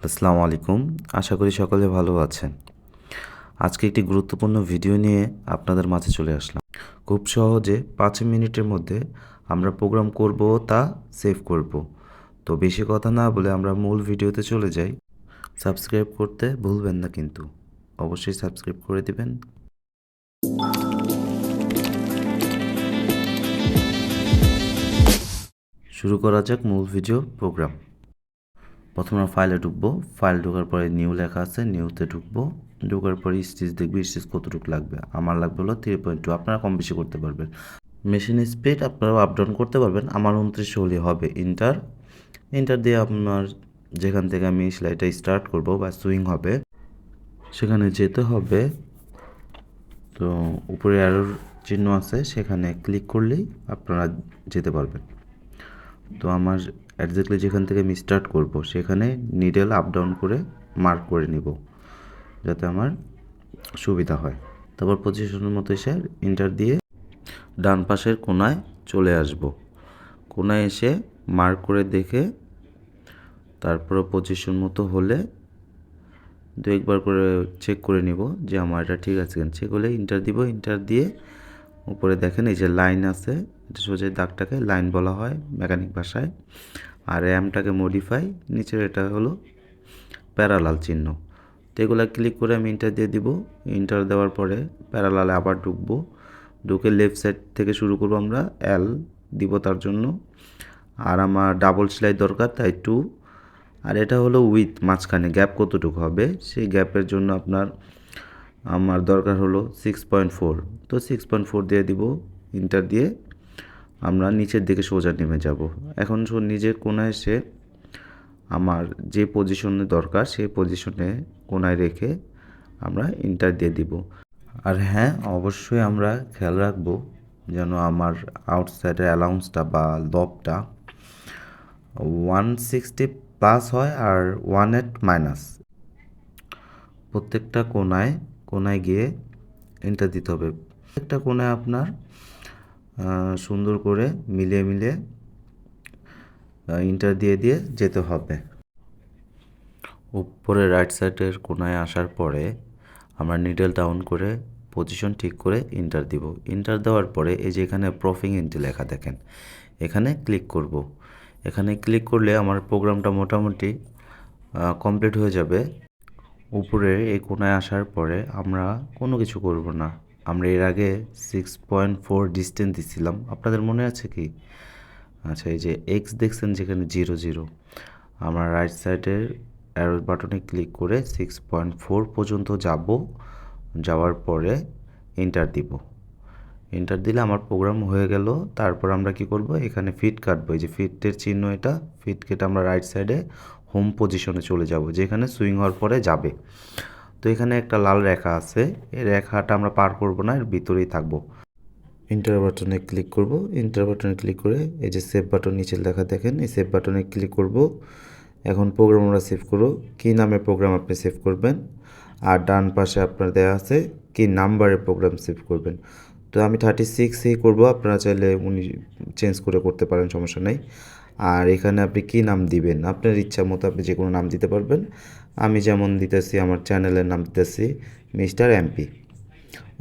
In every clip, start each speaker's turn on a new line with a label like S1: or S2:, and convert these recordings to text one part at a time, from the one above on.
S1: আসসালামু আলাইকুম। আশা করি সকলে ভালো আছেন। আজকে একটি গুরুত্বপূর্ণ ভিডিও নিয়ে আপনাদের মাঝে চলে আসলাম। খুব সহজে 5 মিনিটের মধ্যে আমরা প্রোগ্রাম করব, তা সেভ করব। তো বেশি কথা না বলে আমরা মূল ভিডিওতে চলে যাই। সাবস্ক্রাইব করতে ভুলবেন না কিন্তু। অবশ্যই সাবস্ক্রাইব করে দিবেন। শুরু করা যাক মূল ভিডিও প্রোগ্রাম। প্রথমে আমরা ফাইলে ঢুকবো। ফাইল ঢোকার পরে নিউ লেখা আছে, নিউতে ঢুকবো। ঢোকার পরে স্টিচ দেখবি, স্টিচ কতটুকু লাগবে। আমার লাগবে হলো 3.2। আপনারা কম বেশি করতে পারবেন। মেশিন স্পিড আপনারাও আপ ডাউন করতে পারবেন। আমার 29 হলে হবে। ইন্টার ইন্টার দিয়ে আপনার যেখান থেকে আমি সেলাইটা স্টার্ট করব বা সুইং হবে সেখানে যেতে হবে। তো উপরে অ্যারোর চিহ্ন আছে, সেখানে ক্লিক করলেই আপনারা যেতে পারবেন। তো আমার একজাক্টলি যেখান থেকে আমি স্টার্ট করব সেখানে নিডেল আপ ডাউন করে মার্ক করে নিব, যাতে আমার সুবিধা হয়। তারপর পজিশনের মতো এসে ইন্টার দিয়ে ডান পাশের কোনায় চলে আসব। কোনায় এসে মার্ক করে দেখে তারপরে পজিশন মতো হলে দু একবার করে চেক করে নিব যে আমার এটা ঠিক আছে কিনা। চেক হলে ইন্টার দিব। ইন্টার দিয়ে উপরে দেখেন এই যে লাইন আছে, এটা সোজা দাগটাকে লাইন বলা হয় মেকানিক ভাষায়। আর র্যামটাকে মডিফাই, নিচের এটা হলো প্যারালাল চিহ্ন। তো এগুলো ক্লিক করে আমি ইন্টার দিয়ে দিব। ইন্টার দেওয়ার পরে প্যারালালে আবার ঢুকবো। ঢুকে লেফট সাইড থেকে শুরু করবো। আমরা এল দিব তার জন্য। আর আমার ডাবল সেলাই দরকার, তাই 2। আর এটা হলো উইথ, মাঝখানে গ্যাপ কতটুকু হবে সেই গ্যাপের জন্য আমার দরকার হলো 6.4। তো 6.4 দিয়ে দিব। ইন্টার দিয়ে আমরা নিচের দিকে সোজা নেমে যাব। এখন নিজের কোনায় এসে আমার যে পজিশনে দরকার সেই পজিশনে কোনায় রেখে আমরা ইন্টার দিয়ে দিব। আর হ্যাঁ, অবশ্যই আমরা খেয়াল রাখবো যেন আমার আউটসাইডের অ্যালাউন্সটা বা লবটা 160 প্লাস হয় আর 180 মাইনাস। প্রত্যেকটা কোনায় কোনায় গিয়ে এন্টার দিতে হবে। প্রত্যেকটা কোনায় আপনার সুন্দর করে মিলিয়ে মিলিয়ে এন্টার দিয়ে দিয়ে যেতে হবে। উপরে রাইট সাইডের কোনায় আসার পরে আমরা নিডল ডাউন করে পজিশন ঠিক করে এন্টার দিব। এন্টার দেওয়ার পরে এই যে এখানে প্রফিং এন্ট্রি লেখা দেখেন, এখানে ক্লিক করব। এখানে ক্লিক করলে আমার প্রোগ্রামটা মোটামুটি কমপ্লিট হয়ে যাবে। উপরে এই কোনায় আসার পরে আমরা কোনো কিছু করব না। আমরা এর আগে 6.4 ডিস্টেন্স দিছিলাম, আপনাদের মনে আছে কি? আচ্ছা, এই যে এক্স দেখছেন যেখানে 0 0, আমরা রাইট সাইডের অ্যারো বাটনে ক্লিক করে 6.4 পর্যন্ত যাব। যাওয়ার পরে এন্টার দিব। এন্টার দিলে আমার প্রোগ্রাম হয়ে গেল। তারপর আমরা কি করব, এখানে ফিট কাটবো। এই যে ফিটের চিহ্ন, এটা ফিট কেটে আমরা রাইট সাইডে হোম পজিশনে চলে যাব, যেখানে সুইং হওয়ার পরে যাবে। তো এখানে একটা লাল রেখা আছে, এই রেখাটা আমরা পার করব না, এর ভিতরেই থাকবো। এন্টার বাটনে ক্লিক করব। এন্টার বাটনে ক্লিক করে এই যে সেভ বাটন নিচের লেখা দেখেন, এই সেভ বাটনে ক্লিক করব। এখন প্রোগ্রাম আমরা সেভ করব। কী নামে প্রোগ্রাম আপনি সেভ করবেন, আর ডান পাশে আপনার দেওয়া আছে কি নাম্বারের প্রোগ্রাম সেভ করবেন। তো আমি 36ই করব, আপনারা চাইলে উনি চেঞ্জ করে করতে পারেন, সমস্যা নেই। আর এখানে আপনি কী নাম দিবেন, আপনার ইচ্ছা মতো আপনি যে কোনো নাম দিতে পারবেন। আমি যেমন দিতেছি, আমার চ্যানেলের নাম দিতেছি মিস্টার এমপি।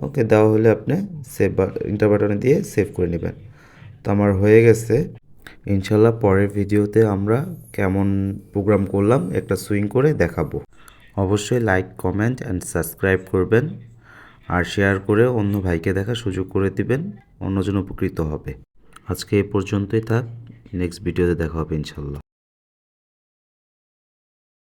S1: ওকে, দেওয়া হলে আপনি সেভ ইন্টার বাটনে দিয়ে সেভ করে নেবেন। তো আমার হয়ে গেছে। ইনশাল্লাহ পরের ভিডিওতে আমরা কেমন প্রোগ্রাম করলাম একটা সুইং করে দেখাবো। অবশ্যই লাইক, কমেন্ট অ্যান্ড সাবস্ক্রাইব করবেন। আর শেয়ার করে অন্য ভাইকে দেখার সুযোগ করে দিবেন, অন্যজন উপকৃত হবে। আজকে এ পর্যন্তই থাক। নেক্সট ভিডিওতে দেখা হবে ইনশাল্লাহ।